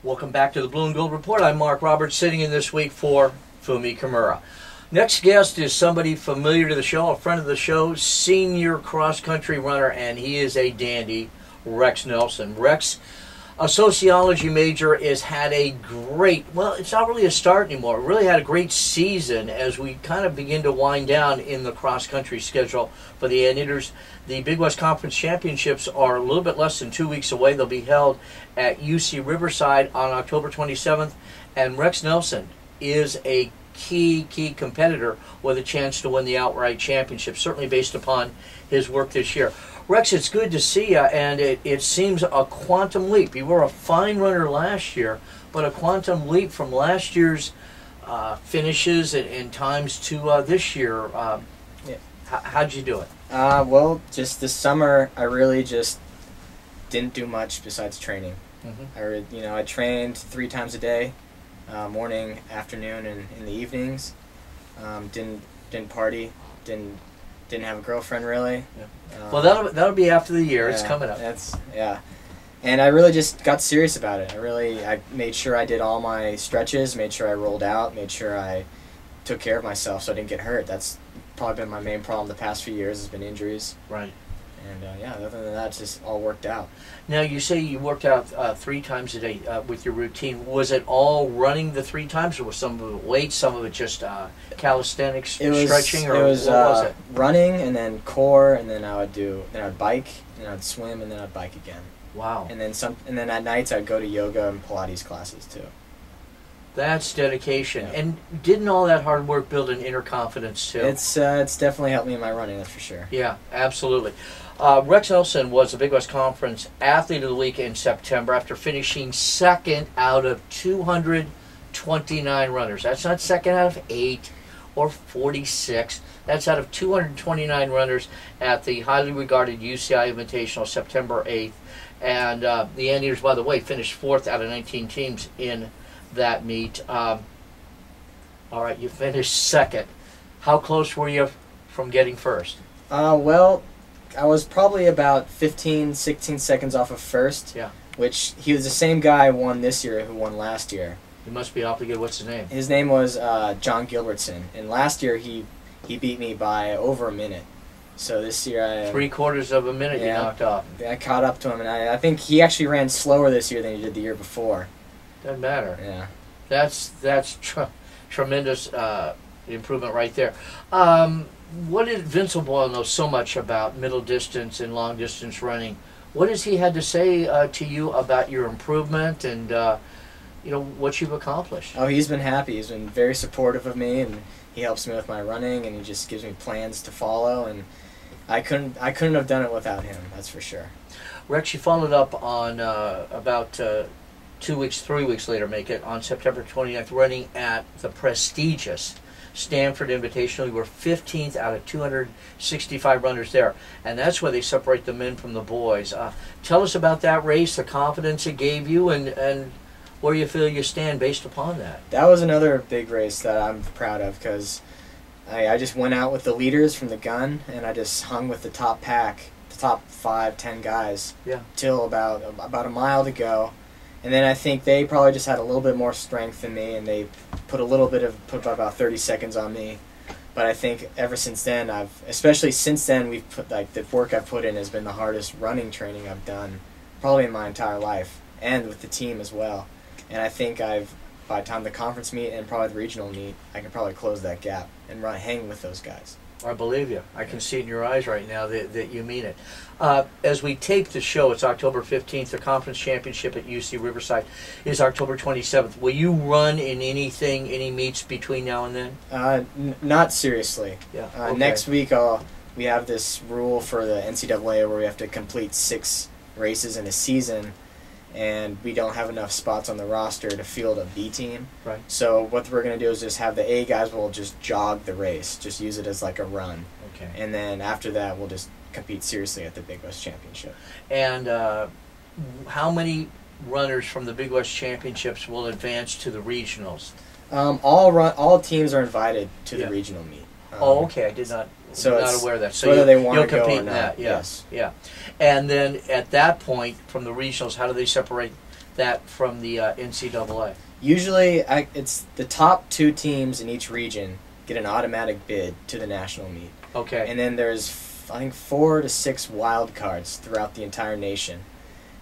Welcome back to the Blue and Gold Report. I'm Mark Roberts, sitting in this week for Fumi Kimura. Next guest is somebody familiar to the show, a friend of the show, senior cross-country runner, and he is a dandy, Rex Nelson. Rex, a sociology major, has had a great, well, it's not really a start anymore, really had a great season as we kind of begin to wind down in the cross-country schedule for the Anteaters. The Big West Conference Championships are a little bit less than 2 weeks away. They'll be held at UC Riverside on October 27th, and Rex Nelson is a key competitor with a chance to win the outright championship, certainly based upon his work this year. Rex, it's good to see you, and it seems a quantum leap. You were a fine runner last year, but a quantum leap from last year's finishes and times to this year. Yeah. How'd you do it? Well, just this summer, I really just didn't do much besides training. Mm-hmm. I trained 3 times a day, morning, afternoon, and in the evenings. Didn't party. Didn't have a girlfriend really. Yeah. Well, that'll be after the year. It's coming up. And I really just got serious about it. I made sure I did all my stretches, made sure I rolled out, made sure I took care of myself so I didn't get hurt. That's probably been my main problem the past few years, has been injuries. Right. And other than that, it's just all worked out. Now, you say you worked out 3 times a day with your routine. Was it all running the 3 times, or was some of it weights, some of it just calisthenics, stretching, or what was it? Running, and then core, and then I'd bike, and I'd swim, and then I'd bike again. Wow. And then at nights I'd go to yoga and Pilates classes too. That's dedication. Yeah. And didn't all that hard work build an inner confidence too? It's definitely helped me in my running, that's for sure. Yeah, absolutely. Rex Nelson was the Big West Conference Athlete of the Week in September after finishing 2nd out of 229 runners. That's not 2nd out of 8 or 46. That's out of 229 runners at the highly regarded UCI Invitational September 8th. And the Anteaters, by the way, finished 4th out of 19 teams in that meet. All right, you finished 2nd. How close were you from getting first? Well, I was probably about 15, 16 seconds off of first. Yeah. Which he was the same guy who won this year who won last year. He must be awfully good. What's his name? His name was John Gilbertson, and last year he beat me by over a minute. So this year I 3/4 of a minute you knocked off. I caught up to him, and I think he actually ran slower this year than he did the year before. Doesn't matter. Yeah. That's tremendous improvement right there. What did Vince O'Boyle know so much about middle distance and long distance running? What has he had to say to you about your improvement and what you've accomplished? Oh, he's been happy. He's been very supportive of me, and he helps me with my running, and he just gives me plans to follow. And I couldn't have done it without him. That's for sure. Rex, you followed up on about 3 weeks later, on September 29th, running at the prestigious Stanford Invitational. You were 15th out of 265 runners there, and that's where they separate the men from the boys. Tell us about that race, the confidence it gave you, and where you feel you stand based upon that. That was another big race that I'm proud of, because I just went out with the leaders from the gun, and I just hung with the top pack, the top 5, 10 guys, till about a mile to go. And then I think they probably just had a little bit more strength than me, and they put about 30 seconds on me. But I think ever since then, especially since then, we've put the work I've put in has been the hardest running training I've done probably in my entire life, and with the team as well. And I think by the time the conference meet and probably the regional meet, I can probably close that gap and hang with those guys. I believe you. I can see it in your eyes right now that you mean it. As we tape the show, it's October 15th. The conference championship at UC Riverside is October 27th. Will you run in any meets between now and then? Not seriously. Yeah. Okay. Next week, we have this rule for the NCAA where we have to complete 6 races in a season, and we don't have enough spots on the roster to field a B team. Right. So what we're going to do is just have the A guys will just jog the race, just use it as like a run. Okay. And then after that, we'll just compete seriously at the Big West Championship. And how many runners from the Big West Championships will advance to the regionals? All teams are invited to the regional meet. Oh, okay. I did not. So not aware of that. So whether they want you'll to go compete or in not. that. Yeah. Yes. Yeah. And then at that point, from the regionals, how do they separate that from the NCAA? Usually, it's the top 2 teams in each region get an automatic bid to the national meet. Okay. And then there's, I think, 4 to 6 wild cards throughout the entire nation.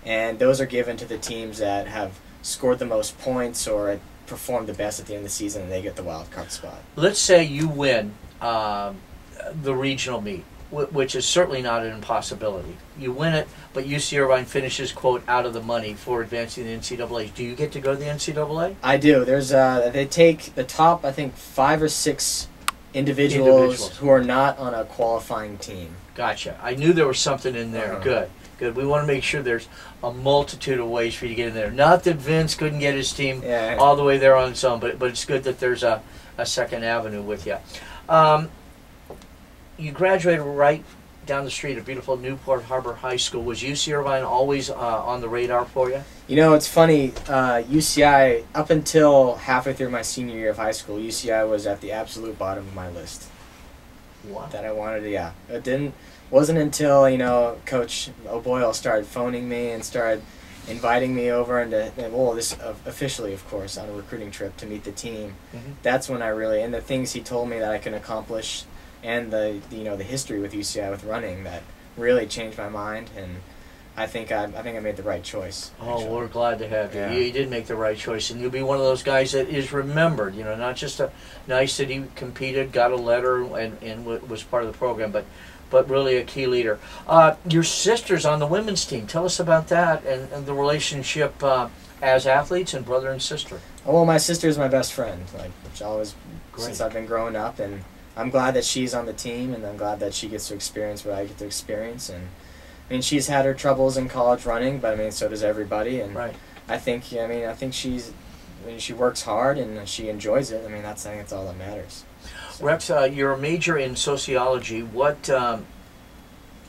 And those are given to the teams that have scored the most points or performed the best at the end of the season, and they get the wild card spot. Let's say you win the regional meet, which is certainly not an impossibility. You win it, but UC Irvine finishes, quote, out of the money for advancing the NCAA. Do you get to go to the NCAA? I do. There's they take the top, I think, 5 or 6 individuals who are not on a qualifying team. Gotcha. I knew there was something in there. Good. Good. We want to make sure there's a multitude of ways for you to get in there. Not that Vince couldn't get his team all the way there on its own, but it's good that there's a second avenue with you. You graduated right down the street at beautiful Newport Harbor High School. Was UC Irvine always on the radar for you? You know, it's funny. UCI, up until halfway through my senior year of high school, UCI was at the absolute bottom of my list. What? That I wanted to, yeah. It wasn't until, you know, Coach O'Boyle started phoning me and started inviting me over and officially, of course, on a recruiting trip to meet the team. Mm-hmm. That's when I really, and the things he told me that I can accomplish, and the history with UCI with running, that really changed my mind, and I think I made the right choice. Oh, actually. we're glad to have you. Yeah. You did make the right choice, and you'll be one of those guys that is remembered. You know, not just a nice that he competed, got a letter, and was part of the program, but really a key leader. Your sister's on the women's team. Tell us about that and the relationship as athletes and brother and sister. Oh, well, my sister's my best friend, since I've been growing up, and I'm glad that she's on the team, and I'm glad that she gets to experience what I get to experience. And I mean, she's had her troubles in college running, but I mean, so does everybody. And right. I think she works hard and she enjoys it. I think that's all that matters. So. Rex, you're a major in sociology. What,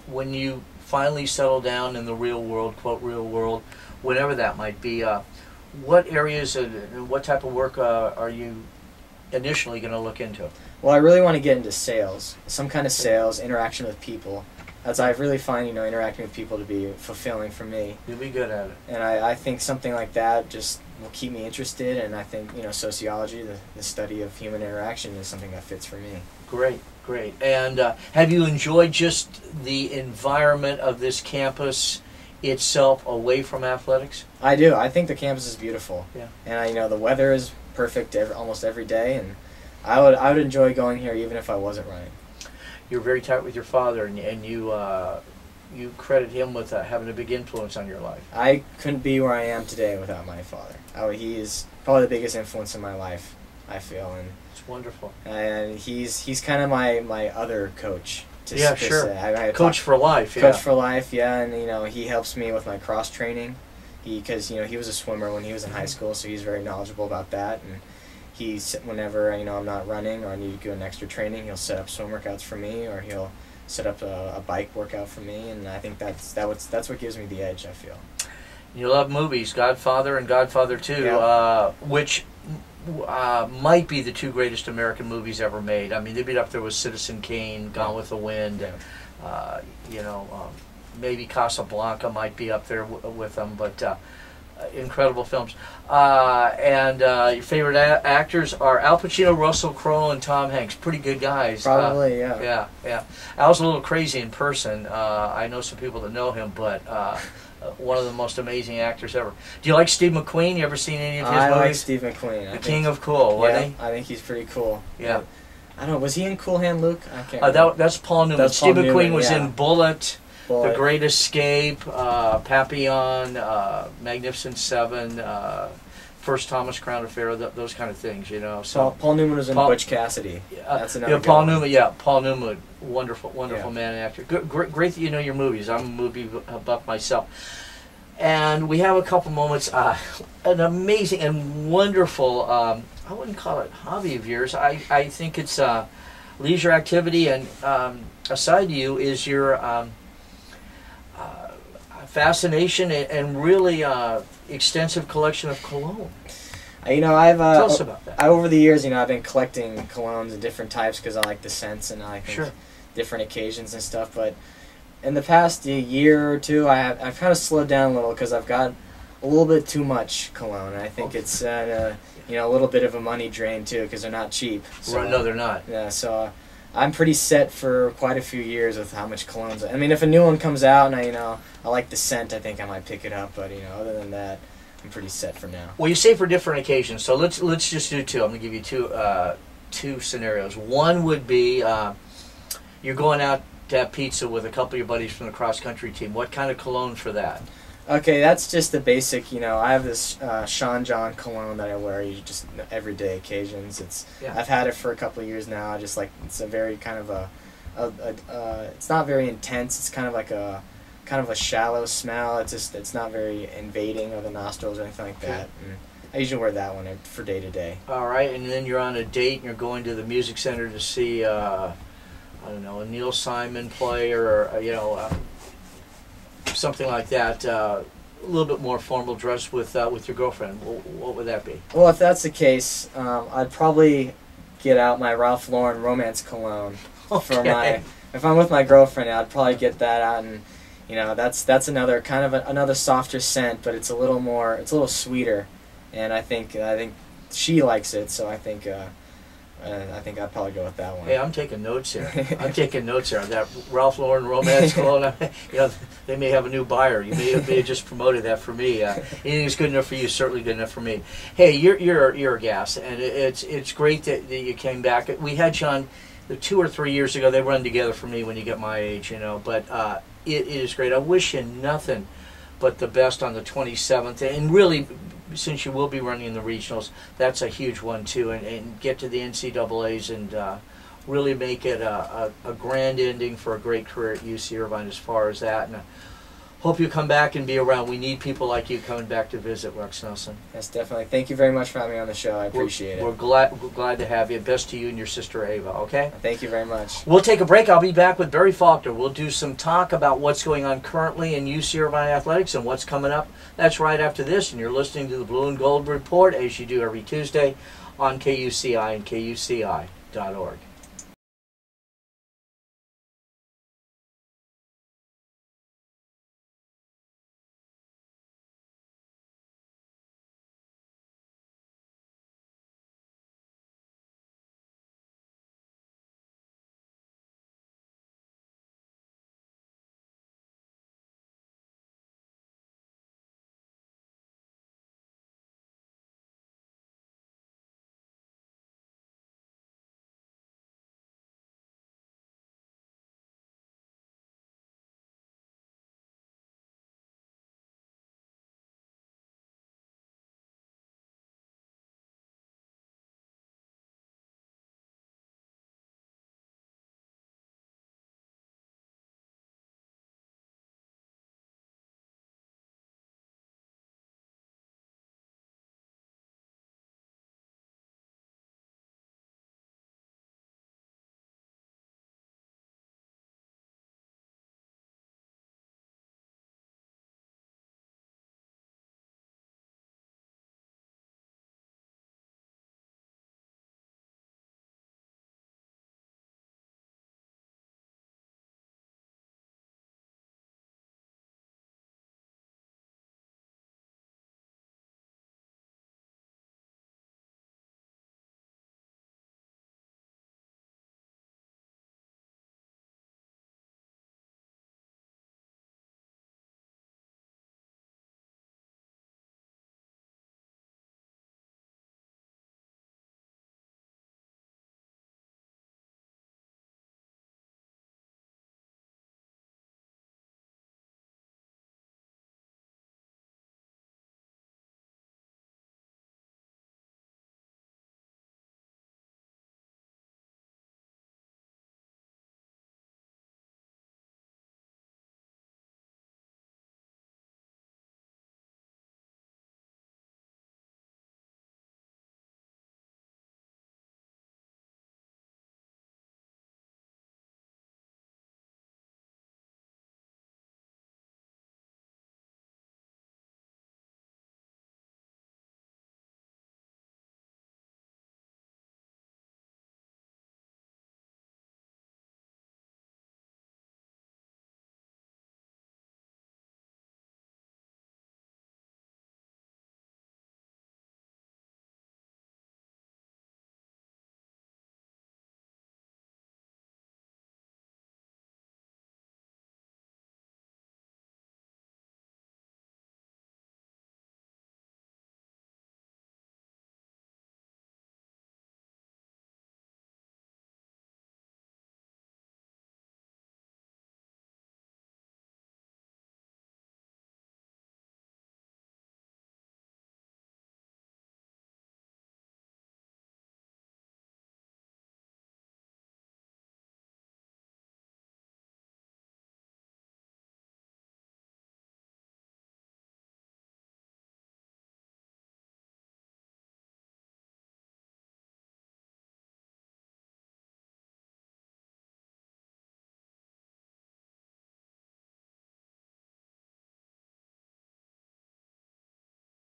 when you finally settle down in the real world, quote real world, whatever that might be, what areas and what type of work are you initially going to look into? Well, I really want to get into sales, some kind of sales, interaction with people, as I really find, interacting with people to be fulfilling for me. You'll be good at it. And I think something like that just will keep me interested, and I think, sociology, the study of human interaction, is something that fits for me. Great, great. And have you enjoyed just the environment of this campus itself away from athletics? I do. I think the campus is beautiful. Yeah. And the weather is perfect almost every day, and I would enjoy going here even if I wasn't running. You're very tight with your father, and you credit him with having a big influence on your life. I couldn't be where I am today without my father. He is probably the biggest influence in my life, I feel, and it's wonderful. And he's kind of my other coach. Sure. Coach for life. Yeah. Coach for life, yeah, and he helps me with my cross training. Because he was a swimmer when he was in high school, so he's very knowledgeable about that. And whenever I'm not running or I need to do an extra training, he'll set up swim workouts for me, or he'll set up a bike workout for me. And I think that's what gives me the edge, I feel. You love movies, Godfather and Godfather 2, yeah. Which might be the 2 greatest American movies ever made. I mean, they'd be up there with Citizen Kane, Gone with the Wind, and maybe Casablanca might be up there with them, but incredible films. And your favorite actors are Al Pacino, Russell Crowe, and Tom Hanks. Pretty good guys. Probably, yeah. Yeah. Al's a little crazy in person. I know some people that know him, but one of the most amazing actors ever. Do you like Steve McQueen? You ever seen any of his movies? I like Steve McQueen. The King of Cool, wasn't he? I think he's pretty cool. Yeah. I don't know, was he in Cool Hand Luke? I can't remember. That's Paul Newman. Steve McQueen was in Bullet. The Great Escape, Papillon, Magnificent Seven, First Thomas Crown Affair, those kind of things, So Paul Newman was in Butch Cassidy. That's another Paul Newman. Paul Newman, wonderful man and actor. Great that you know your movies. I'm a movie buff myself. And we have a couple moments. An amazing and wonderful, I wouldn't call it hobby of yours. I think it's leisure activity, and aside to you is your fascination and really extensive collection of cologne. I've tell us about that. Over the years, I've been collecting colognes of different types because I like the scents and I like different occasions and stuff. But in the past year or two, I've kind of slowed down a little because I've got a little bit too much cologne. And I think it's a little bit of a money drain too because they're not cheap. So, no, they're not. Yeah, so I'm pretty set for quite a few years with how much colognes. I mean, if a new one comes out and I like the scent, I think I might pick it up. But other than that, I'm pretty set for now. Well, you say for different occasions, so let's just do two. I'm going to give you two scenarios. One would be you're going out to have pizza with a couple of your buddies from the cross-country team. What kind of cologne for that? Okay, that's just the basic, I have this Sean John cologne that I wear just everyday occasions. I've had it for a couple of years now. It's a very kind of it's not very intense. It's kind of like a shallow smell. It's not very invading of the nostrils or anything like that. And I usually wear that one for day to day. All right, and then you're on a date and you're going to the music center to see a Neil Simon play or something like that. A little bit more formal dress with your girlfriend. What would that be? Well, if that's the case, I'd probably get out my Ralph Lauren Romance cologne for my. If I'm with my girlfriend, I'd probably get that out and. That's another kind of another softer scent, but it's a little sweeter, and I think she likes it, so I think I'd probably go with that one. Hey, I'm taking notes here. That Ralph Lauren Romance cologne, they may have a new buyer. You may have just promoted that for me. Anything that's good enough for you is certainly good enough for me. Hey, you're a gas, and it's great that you came back. We had you on 2 or 3 years ago. They run together for me when you get my age, but. It is great. I wish you nothing but the best on the 27th. And really, since you will be running in the regionals, that's a huge one too. And get to the NCAAs and really make it a grand ending for a great career at UC Irvine as far as that. And I hope you come back and be around. We need people like you coming back to visit, Rex Nelson. Yes, definitely. Thank you very much for having me on the show. I appreciate it. We're glad to have you. Best to you and your sister Ava, okay? Thank you very much. We'll take a break. I'll be back with Barry Faulkner. We'll do some talk about what's going on currently in UC Irvine athletics and what's coming up. That's right after this, and you're listening to the Blue and Gold Report, as you do every Tuesday on KUCI and KUCI.org.